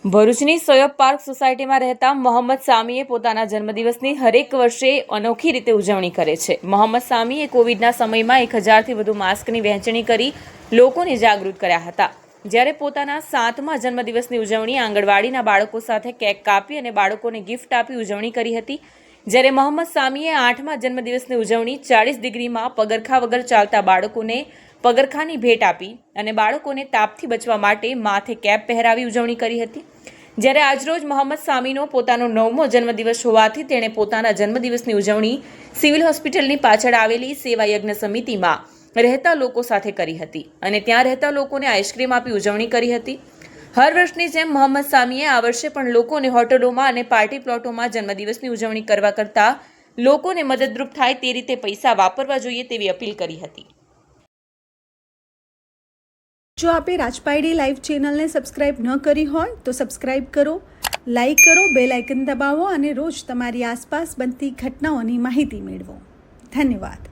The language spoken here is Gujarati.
ભરૂચની સોયબ પાર્ક સોસાયટીમાં રહેતા મોહમ્મદ સામીએ પોતાના જન્મદિવસની હરેક વર્ષે અનોખી રીતે ઉજવણી કરે છે. મોહમ્મદ સામીએ કોવિડના સમયમાં 1000થી વધુ માસ્કની વહેંચણી કરી લોકોને જાગૃત કર્યા હતા. જ્યારે પોતાના 7મા જન્મદિવસની ઉજવણી આંગણવાડીના બાળકો સાથે કેક કાપી અને બાળકોને ગિફ્ટ આપી ઉજવણી કરી હતી. જ્યારે મોહમ્મદ સામીએ 8મા જન્મદિવસની ઉજવણી 40 ડિગ્રીમાં પગરખા વગર ચાલતા બાળકોને પગરખાની ભેટ આપી અને બાળકોને તાપથી બચવા માટે માથે કેપ પહેરાવી ઉજવણી કરી હતી. જ્યારે આજરોજ મોહમ્મદ સામીનો પોતાનો 9મો જન્મદિવસ હોવાથી તેણે પોતાના જન્મદિવસની ઉજવણી સિવિલ હોસ્પિટલની પાછળ આવેલી સેવા યજ્ઞ સમિતિમાં રહેતા લોકો સાથે કરી હતી અને ત્યાં રહેતા લોકોને આઈસ્ક્રીમ આપી ઉજવણી કરી હતી. હર વર્ષની જેમ મોહમ્મદ સામીએ આ વર્ષે પણ લોકોને હોટલોમાં અને પાર્ટી પ્લોટોમાં જન્મદિવસની ઉજવણી કરવા કરતાં લોકોને મદદરૂપ થાય તે રીતે પૈસા વાપરવા જોઈએ તેવી અપીલ કરી હતી. જો આપે રાજપાયડી લાઈવ ચેનલને સબસ્ક્રાઇબ ન કરી હોય તો સબસ્ક્રાઇબ કરો, લાઈક કરો, બેલ આઇકન દબાવો અને રોજ તમારી આસપાસ બનતી ઘટનાઓની માહિતી મેળવો. ધન્યવાદ.